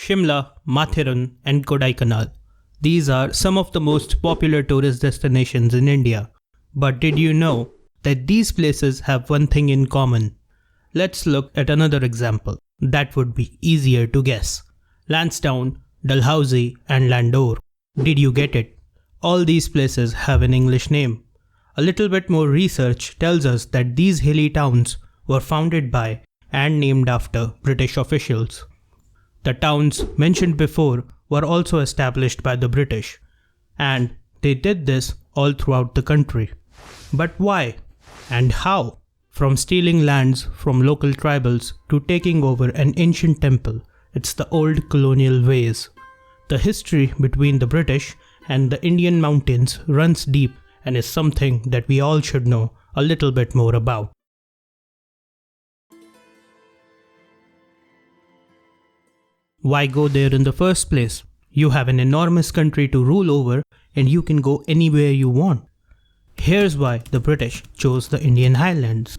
Shimla, Mathेरन, and Kodaikanal. These are some of the most popular tourist destinations in India. But did you know that these places have one thing in common? Let's look at another example that would be easier to guess. Lansdowne, Dalhousie, and Landore. Did you get it? All these places have an English name. A little bit more research tells us that these hilly towns were founded by and named after British officials. The towns mentioned before were also established by the British, and they did this all throughout the country. But why and how? From stealing lands from local tribals to taking over an ancient temple, it's the old colonial ways. The history between the British and the Indian mountains runs deep and is something that we all should know a little bit more about. Why go there in the first place? You have an enormous country to rule over and you can go anywhere you want. Here's why the British chose the Indian Highlands.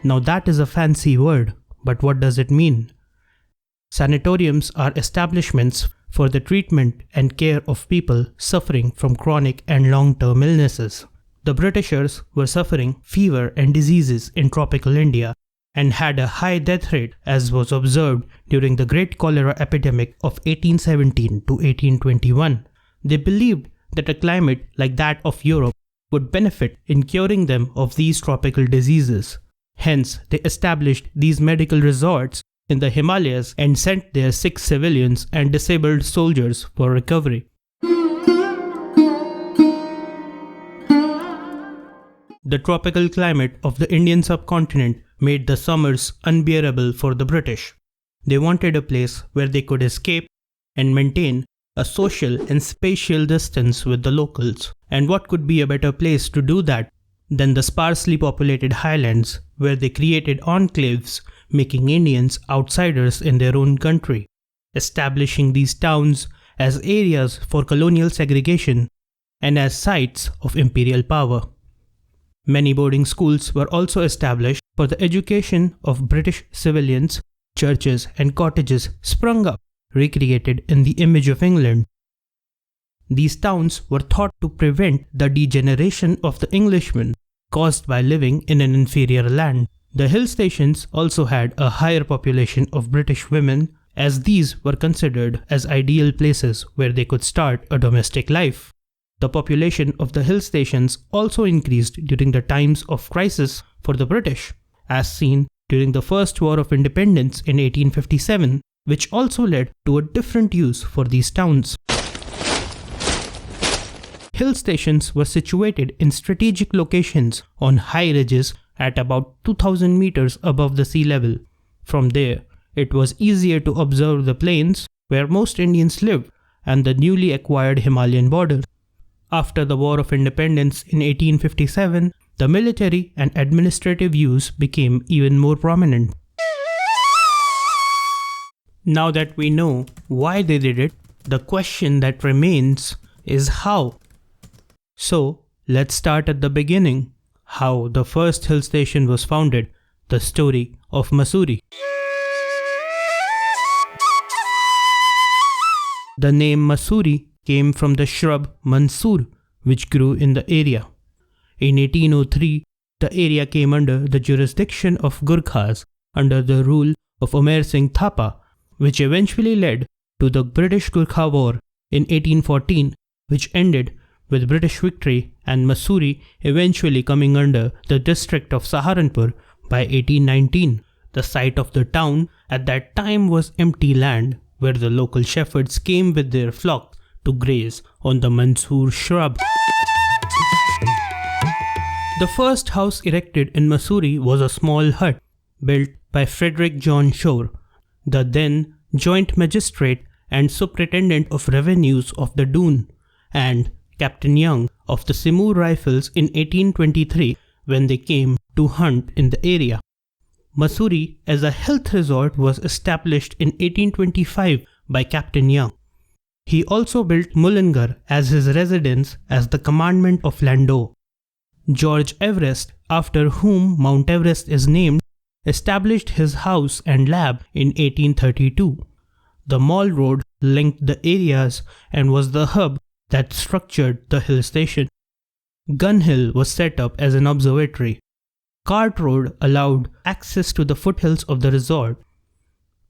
Now that is a fancy word, but what does it mean? Sanatoriums are establishments for the treatment and care of people suffering from chronic and long-term illnesses. The Britishers were suffering fever and diseases in tropical India and had a high death rate as was observed during the Great Cholera epidemic of 1817 to 1821. They believed that a climate like that of Europe would benefit in curing them of these tropical diseases. Hence, they established these medical resorts in the Himalayas and sent their sick civilians and disabled soldiers for recovery. The tropical climate of the Indian subcontinent made the summers unbearable for the British. They wanted a place where they could escape and maintain a social and spatial distance with the locals. And what could be a better place to do that than the sparsely populated highlands, where they created enclaves, making Indians outsiders in their own country, establishing these towns as areas for colonial segregation and as sites of imperial power. Many boarding schools were also established for the education of British civilians. Churches and cottages sprung up, recreated in the image of England. These towns were thought to prevent the degeneration of the Englishman caused by living in an inferior land. The hill stations also had a higher population of British women, as these were considered as ideal places where they could start a domestic life. The population of the hill stations also increased during the times of crisis for the British, as seen during the First War of Independence in 1857, which also led to a different use for these towns. Hill stations were situated in strategic locations on high ridges at about 2,000 meters above the sea level. From there, it was easier to observe the plains where most Indians lived and the newly acquired Himalayan border. After the War of Independence in 1857, the military and administrative use became even more prominent. Now that we know why they did it, the question that remains is how. So, let's start at the beginning. How the first hill station was founded, the story of Mussoorie. The name Mussoorie came from the shrub Mansoor, which grew in the area. In 1803, the area came under the jurisdiction of Gurkhas under the rule of Umer Singh Thapa, which eventually led to the British Gurkha War in 1814, which ended with British victory and Mussoorie eventually coming under the district of Saharanpur by 1819. The site of the town at that time was empty land where the local shepherds came with their flocks to graze on the Mansoor shrub. The first house erected in Mussoorie was a small hut built by Frederick John Shore, the then Joint Magistrate and Superintendent of Revenues of the Doon, and Captain Young of the Seymour Rifles in 1823 when they came to hunt in the area. Mussoorie as a health resort was established in 1825 by Captain Young. He also built Mullingar as his residence as the commandment of Landore. George Everest, after whom Mount Everest is named, established his house and lab in 1832. The Mall Road linked the areas and was the hub that structured the hill station. Gun Hill was set up as an observatory. Cart Road allowed access to the foothills of the resort.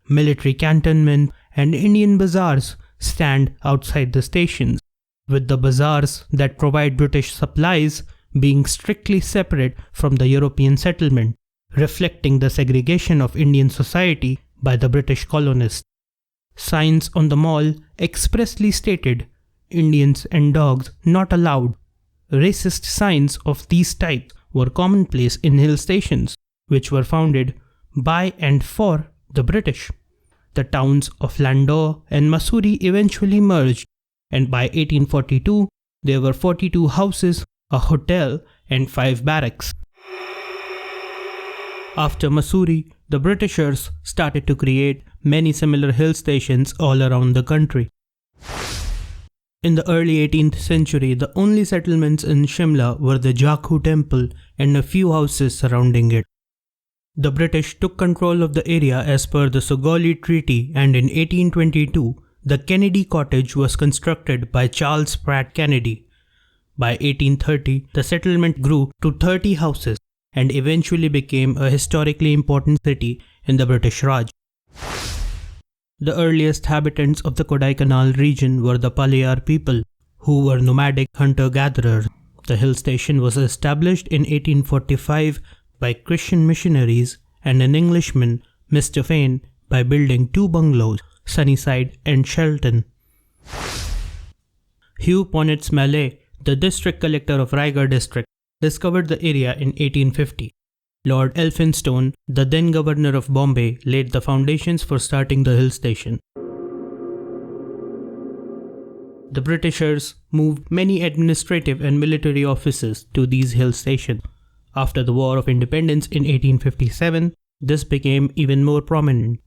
Military cantonment and Indian bazaars stand outside the stations, with the bazaars that provide British supplies being strictly separate from the European settlement, reflecting the segregation of Indian society by the British colonists. Signs on the mall expressly stated, "Indians and dogs not allowed." Racist signs of these types were commonplace in hill stations, which were founded by and for the British. The towns of Landau and Mussoorie eventually merged, and by 1842 there were 42 houses, a hotel, and 5 barracks. After Mussoorie, the Britishers started to create many similar hill stations all around the country. In the early 18th century, the only settlements in Shimla were the Jakhu temple and a few houses surrounding it. The British took control of the area as per the Sogoli Treaty, and in 1822, the Kennedy Cottage was constructed by Charles Pratt Kennedy. By 1830, the settlement grew to 30 houses and eventually became a historically important city in the British Raj. The earliest habitants of the Kodaikanal region were the Palayar people, who were nomadic hunter-gatherers. The hill station was established in 1845 by Christian missionaries and an Englishman, Mr. Fane, by building 2 bungalows, Sunnyside and Shelton. Hugh Ponitz Malay, the district collector of Raigad district, discovered the area in 1850. Lord Elphinstone, the then governor of Bombay, laid the foundations for starting the hill station. The Britishers moved many administrative and military offices to these hill stations. After the War of Independence in 1857, this became even more prominent.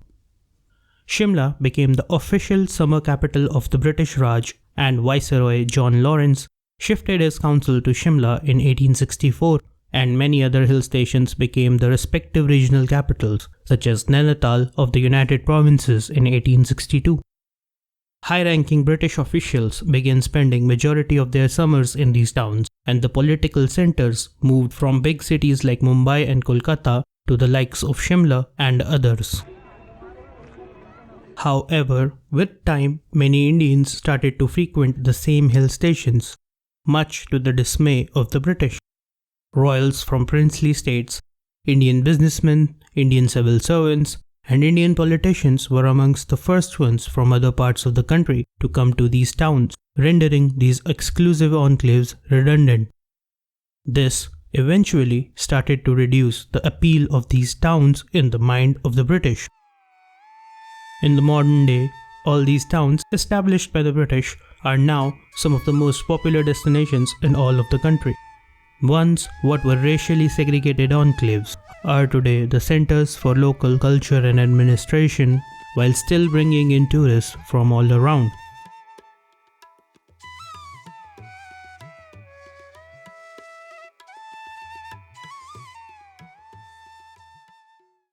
Shimla became the official summer capital of the British Raj, and Viceroy John Lawrence shifted his council to Shimla in 1864, and many other hill stations became the respective regional capitals, such as Nainital of the United Provinces in 1862. High-ranking British officials began spending majority of their summers in these towns, and the political centers moved from big cities like Mumbai and Kolkata to the likes of Shimla and others. However, with time, many Indians started to frequent the same hill stations, much to the dismay of the British. Royals from princely states, Indian businessmen, Indian civil servants, and Indian politicians were amongst the first ones from other parts of the country to come to these towns, rendering these exclusive enclaves redundant. This eventually started to reduce the appeal of these towns in the mind of the British. In the modern day, all these towns established by the British are now some of the most popular destinations in all of the country. Once what were racially segregated enclaves are today the centers for local culture and administration, while still bringing in tourists from all around.